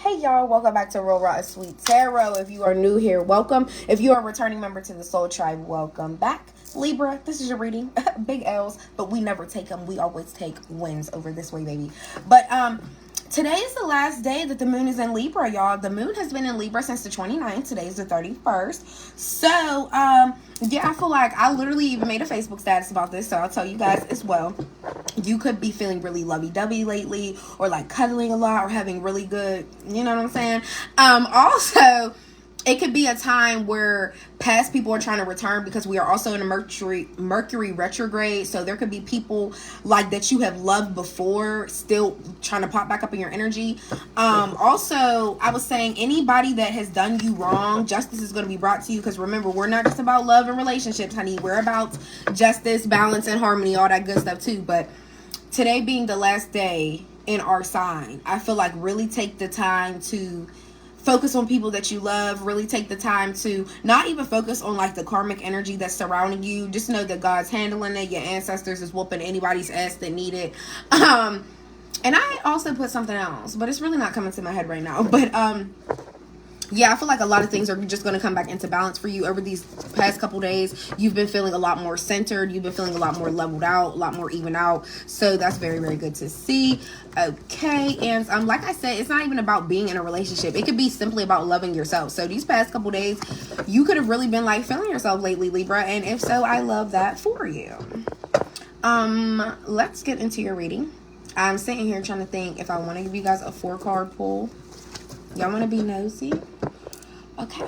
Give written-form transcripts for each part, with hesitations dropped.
Hey y'all, welcome back to Real Raw and Sweet Tarot. If you are new here, welcome. If you are a returning member to the Soul Tribe, welcome back. Libra, this is your reading. Big L's, but we never take them. We always take wins over this way, baby. But today is the last day that the moon is in Libra, y'all. The moon has been in Libra since the 29th. Today is the 31st. So, yeah, I feel like I literally even made a Facebook status about this, so I'll tell you guys as well. You could be feeling really lovey-dovey lately, or like cuddling a lot, or having really good, you know what I'm saying? Also, it could be a time where past people are trying to return, because we are also in a Mercury retrograde. So there could be people like that you have loved before still trying to pop back up in your energy. Also, I was saying anybody that has done you wrong, justice is going to be brought to you, because remember, we're not just about love and relationships, honey. We're about justice, balance, and harmony, all that good stuff too. But today being the last day in our sign, I feel like really take the time to focus on people that you love. Really take the time to not even focus on like the karmic energy that's surrounding you. Just know that God's handling it. Your ancestors is whooping anybody's ass that need it. And I also put something else, but it's really not coming to my head right now. But yeah, I feel like a lot of things are just going to come back into balance for you over these past couple days. You've been feeling a lot more centered. You've been feeling a lot more leveled out, a lot more even out. So that's very, very good to see. Okay, and like I said, it's not even about being in a relationship. It could be simply about loving yourself. So these past couple days, you could have really been like feeling yourself lately, Libra. And if so, I love that for you. Let's get into your reading. I'm sitting here trying to think if I want to give you guys a 4-card pull. Y'all want to be nosy? Okay.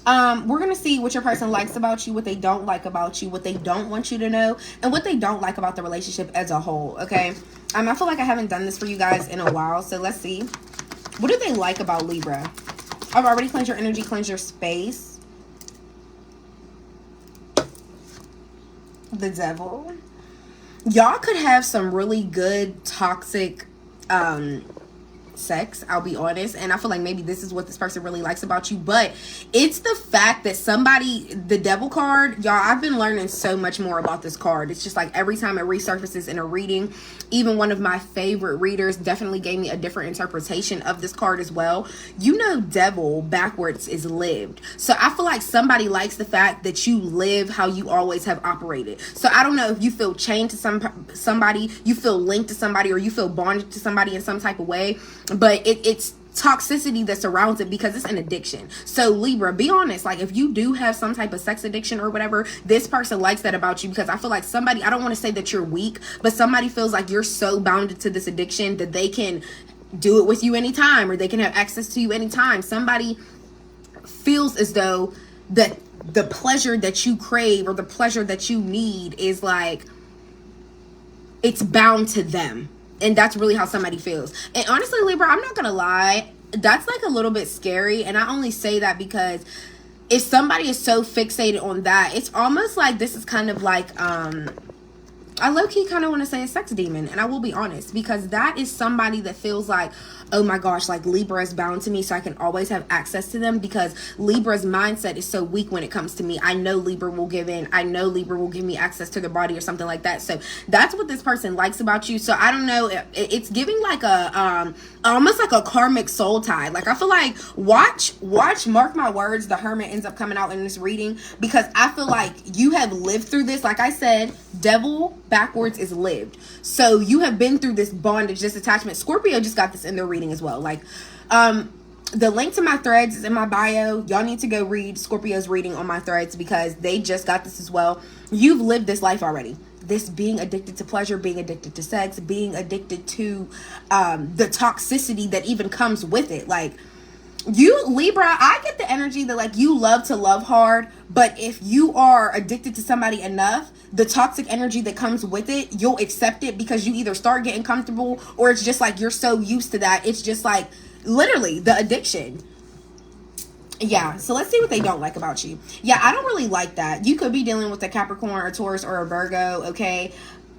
We're going to see what your person likes about you, what they don't like about you, what they don't want you to know, and what they don't like about the relationship as a whole, okay? I feel like I haven't done this for you guys in a while, so let's see. What do they like about Libra? I've already cleansed your energy, cleansed your space. The Devil. Y'all could have some really good toxic sex, I'll be honest, and I feel like maybe this is what this person really likes about you. But it's the fact that somebody, the Devil card, y'all, I've been learning so much more about this card. It's just like every time it resurfaces in a reading, even one of my favorite readers definitely gave me a different interpretation of this card as well. You know, Devil backwards is lived. So I feel like somebody likes the fact that you live how you always have operated. So I don't know if you feel chained to somebody, you feel linked to somebody, or you feel bonded to somebody in some type of way, but it's toxicity that surrounds it, because it's an addiction. So Libra, be honest, like if you do have some type of sex addiction or whatever, this person likes that about you, because I feel like somebody, I don't want to say that you're weak, but somebody feels like you're so bounded to this addiction that they can do it with you anytime, or they can have access to you anytime. Somebody feels as though that the pleasure that you crave, or the pleasure that you need, is like it's bound to them. And that's really how somebody feels. And honestly, Libra, I'm not gonna lie, that's like a little bit scary. And I only say that because if somebody is so fixated on that, it's almost like this is kind of like I low-key kind of want to say a sex demon, and I will be honest, because that is somebody that feels like, oh my gosh, like Libra is bound to me, so I can always have access to them, because Libra's mindset is so weak when it comes to me. I know Libra will give in. I know Libra will give me access to their body or something like that. So that's what this person likes about you. So I don't know, it's giving like a almost like a karmic soul tie. Like I feel like watch, mark my words, the Hermit ends up coming out in this reading, because I feel like you have lived through this. Like I said, Devil backwards is lived. So you have been through this bondage, this attachment. Scorpio just got this in their reading as well. Like the link to my threads is in my bio. Y'all need to go read Scorpio's reading on my threads, because they just got this as well. You've lived this life already. This being addicted to pleasure, being addicted to sex, being addicted to the toxicity that even comes with it. Like you, Libra, I get the energy that like you love to love hard, but if you are addicted to somebody enough, the toxic energy that comes with it, you'll accept it, because you either start getting comfortable, or it's just like you're so used to that. It's just like literally the addiction. Yeah, so let's see what they don't like about you. Yeah, I don't really like that. You could be dealing with a Capricorn, a Taurus, or a Virgo, okay?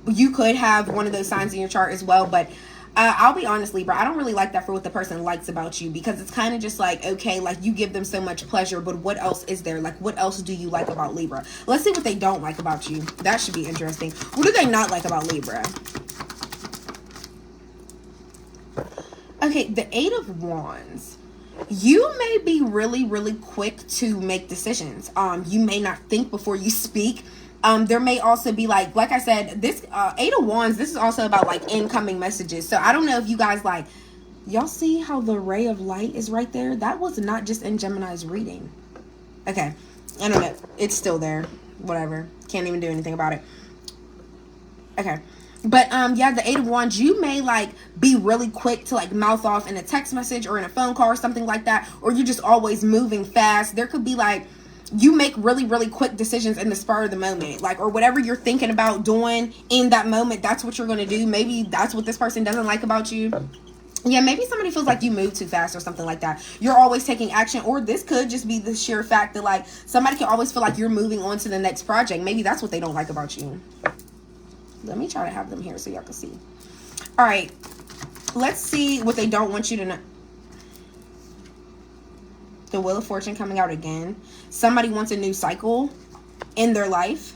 You could have one of those signs in your chart as well, but I'll be honest, Libra, I don't really like that for what the person likes about you, because it's kind of just like, okay, like you give them so much pleasure, but what else is there? Like, what else do you like about Libra? Let's see what they don't like about you. That should be interesting. What do they not like about Libra? Okay, Okay, the Eight of Wands. You may be really, really quick to make decisions. You may not think before you speak. There may also be like I said, this Eight of Wands, this is also about like incoming messages. So I don't know if you guys like, y'all see how the ray of light is right there? That was not just in Gemini's reading. Okay, I don't know. It's still there. Whatever. Can't even do anything about it. Okay. But yeah, the Eight of Wands, you may like be really quick to like mouth off in a text message or in a phone call or something like that, or you're just always moving fast. There could be like you make really, really quick decisions in the spur of the moment, like, or whatever you're thinking about doing in that moment, that's what you're going to do. Maybe that's what this person doesn't like about you. Yeah, maybe somebody feels like you move too fast or something like that. You're always taking action, or this could just be the sheer fact that like somebody can always feel like you're moving on to the next project. Maybe that's what they don't like about you. Let me try to have them here so y'all can see. All right. Let's see what they don't want you to know. The Wheel of Fortune coming out again. Somebody wants a new cycle in their life.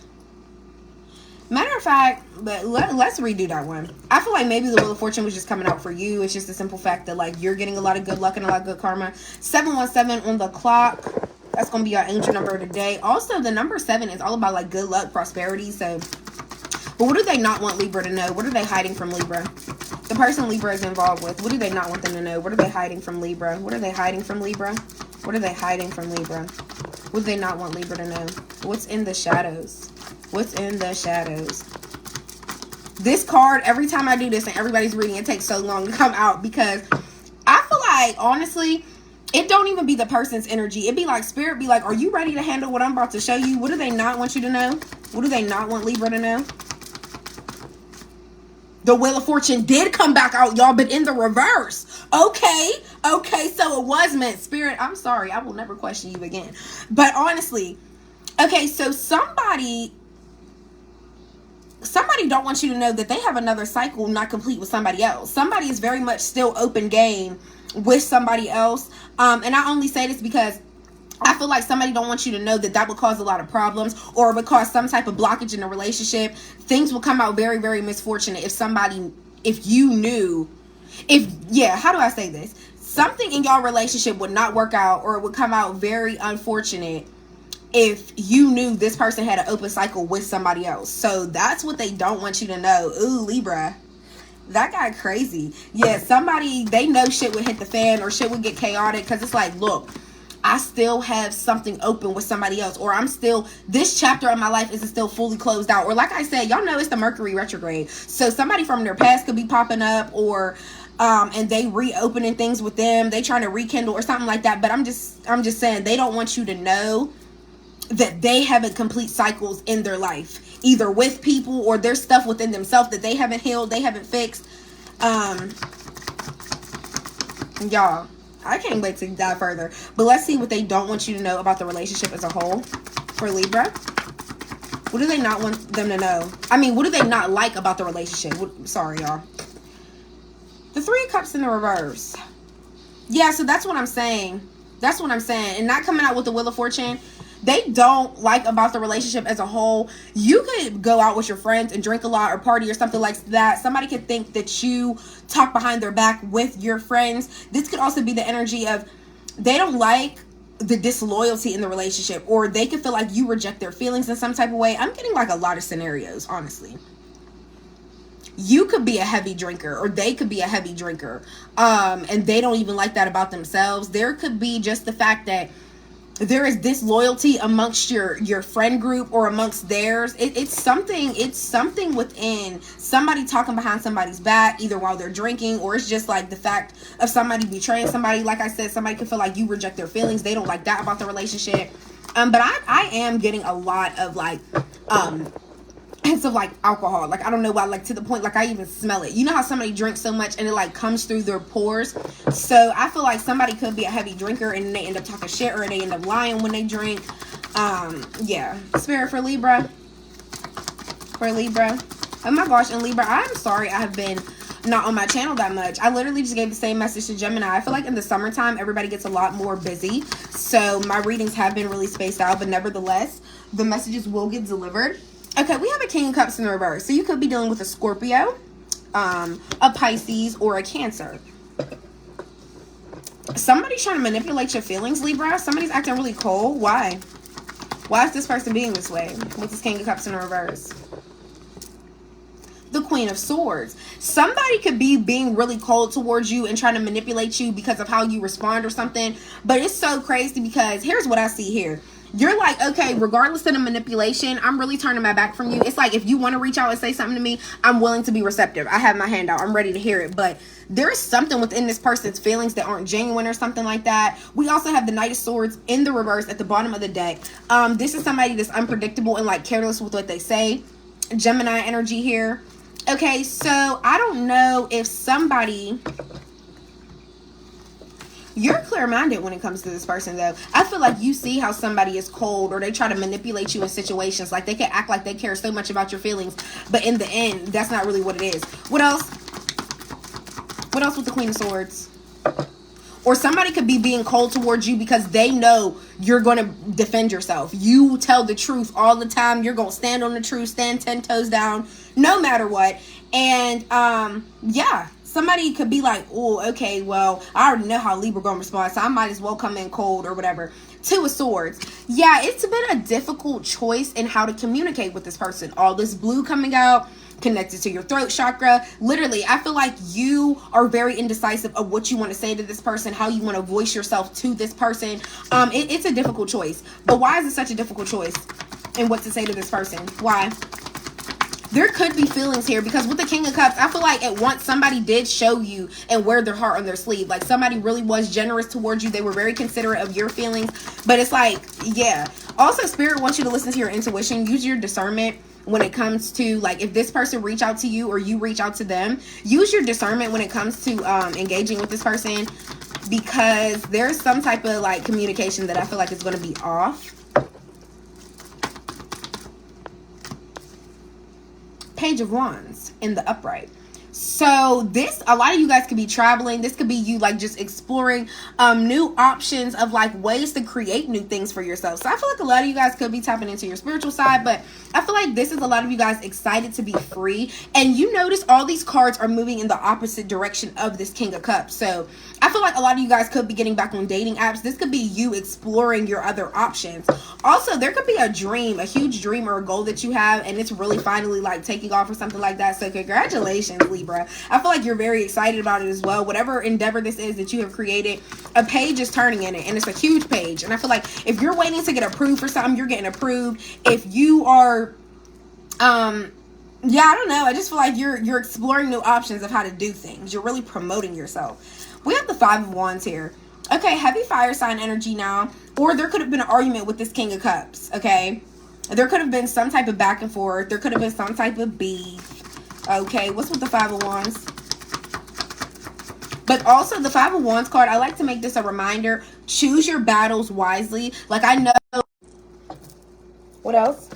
Matter of fact, but let's redo that one. I feel like maybe the Wheel of Fortune was just coming out for you. It's just the simple fact that like you're getting a lot of good luck and a lot of good karma. 717 on the clock. That's going to be our angel number today. Also, the number 7 is all about like good luck, prosperity. So... but what do they not want Libra to know? What are they hiding from Libra? The person Libra is involved with, what do they not want them to know? What are they hiding from Libra? What are they hiding from Libra? What are they hiding from Libra? What do they not want Libra to know? What's in the shadows? What's in the shadows? This card, every time I do this and everybody's reading, it takes so long to come out because I feel like, honestly, it don't even be the person's energy. It be like spirit be like, are you ready to handle what I'm about to show you? What do they not want you to know? What do they not want Libra to know? The Wheel of Fortune did come back out, y'all, but in the reverse. Okay, so it was meant. Spirit, I'm sorry. I will never question you again. But honestly, okay, so somebody don't want you to know that they have another cycle not complete with somebody else. Somebody is very much still open game with somebody else. And I only say this because I feel like somebody don't want you to know that that would cause a lot of problems or would cause some type of blockage in a relationship. Things will come out very, very misfortunate if you knew, how do I say this? Something in your relationship would not work out, or it would come out very unfortunate if you knew this person had an open cycle with somebody else. So that's what they don't want you to know. Ooh, Libra. That got crazy. Yeah, somebody, they know shit would hit the fan or shit would get chaotic because it's like, look, I still have something open with somebody else, or this chapter of my life isn't still fully closed out. Or like I said, y'all know it's the Mercury retrograde. So somebody from their past could be popping up, or and they reopening things with them. They trying to rekindle or something like that. But I'm just saying they don't want you to know that they haven't complete cycles in their life, either with people or there's stuff within themselves that they haven't healed, they haven't fixed. Y'all, I can't wait to dive further. But let's see what they don't want you to know about the relationship as a whole for Libra. What do they not want them to know? I mean, what do they not like about the relationship? Sorry, y'all. The Three of Cups in the reverse. Yeah, so that's what I'm saying. That's what I'm saying. And not coming out with the Wheel of Fortune. They don't like about the relationship as a whole. You could go out with your friends and drink a lot or party or something like that. Somebody could think that you talk behind their back with your friends. This could also be the energy of they don't like the disloyalty in the relationship, or they could feel like you reject their feelings in some type of way. I'm getting like a lot of scenarios, honestly. You could be a heavy drinker, or they could be a heavy drinker, and they don't even like that about themselves. There could be just the fact that there is disloyalty amongst your friend group or amongst theirs. It's something within somebody talking behind somebody's back, either while they're drinking, or it's just like the fact of somebody betraying somebody. Like I said, somebody can feel like you reject their feelings. They don't like that about the relationship. But I am getting a lot of like hints of like alcohol. Like I don't know why, like to the point like I even smell it. You know how somebody drinks so much and it like comes through their pores? So I feel like somebody could be a heavy drinker and they end up talking shit, or they end up lying when they drink. Yeah. Spirit for Libra. For Libra. Oh my gosh, and Libra, I'm sorry I have been not on my channel that much. I literally just gave the same message to Gemini. I feel like in the summertime everybody gets a lot more busy, so my readings have been really spaced out, but nevertheless the messages will get delivered. Okay, we have a King of Cups in the reverse. So you could be dealing with a Scorpio, a Pisces, or a Cancer. Somebody's trying to manipulate your feelings, Libra. Somebody's acting really cold. Why? Why is this person being this way? With this King of Cups in reverse. The Queen of Swords. Somebody could be being really cold towards you and trying to manipulate you because of how you respond or something. But it's so crazy because here's what I see here. You're like, okay, regardless of the manipulation, I'm really turning my back from you. It's like, if you want to reach out and say something to me, I'm willing to be receptive. I have my hand out. I'm ready to hear it. But there's something within this person's feelings that aren't genuine or something like that. We also have the Knight of Swords in the reverse at the bottom of the deck. This is somebody that's unpredictable and like careless with what they say. Gemini energy here. Okay, so I don't know if somebody... You're clear-minded when it comes to this person, though. I feel like you see how somebody is cold, or they try to manipulate you in situations. Like, they can act like they care so much about your feelings, but in the end, that's not really what it is. What else? What else with the Queen of Swords? Or somebody could be being cold towards you because they know you're going to defend yourself. You tell the truth all the time. You're going to stand on the truth, stand 10 toes down, no matter what. And, yeah. Somebody could be like, oh, okay, well, I already know how Libra gonna respond, so I might as well come in cold or whatever. Two of Swords. Yeah, it's been a difficult choice in how to communicate with this person. All this blue coming out, connected to your throat chakra. Literally, I feel like you are very indecisive of what you want to say to this person, how you want to voice yourself to this person. It's a difficult choice. But why is it such a difficult choice? And what to say to this person? Why? There could be feelings here because with the King of Cups, I feel like at once somebody did show you and wear their heart on their sleeve. Like, somebody really was generous towards you. They were very considerate of your feelings. But it's like, yeah. Also, Spirit wants you to listen to your intuition. Use your discernment when it comes to, like, if this person reach out to you or you reach out to them. Use your discernment when it comes to engaging with this person, because there's some type of, like, communication that I feel like is going to be off. Page of Wands in the upright. So this, a lot of you guys could be traveling. This could be you like just exploring new options of like ways to create new things for yourself. So I feel like a lot of you guys could be tapping into your spiritual side, but I feel like this is a lot of you guys excited to be free. And you notice all these cards are moving in the opposite direction of this King of Cups. So I feel like a lot of you guys could be getting back on dating apps. This could be you exploring your other options. Also, there could be a dream, a huge dream or a goal that you have, and it's really finally like taking off or something like that. So congratulations, Libra. I feel like you're very excited about it as well. Whatever endeavor this is that you have created, a page is turning in it, and it's a huge page. And I feel like if you're waiting to get approved for something, you're getting approved. If you are yeah, I don't know. I just feel like you're exploring new options of how to do things. You're really promoting yourself. We have the Five of Wands here. Okay, heavy fire sign energy now. Or there could have been an argument with this King of Cups, okay? There could have been some type of back and forth. There could have been some type of beef. Okay, what's with the Five of Wands? But also the Five of Wands card, I like to make this a reminder. Choose your battles wisely. Like, I know. What else?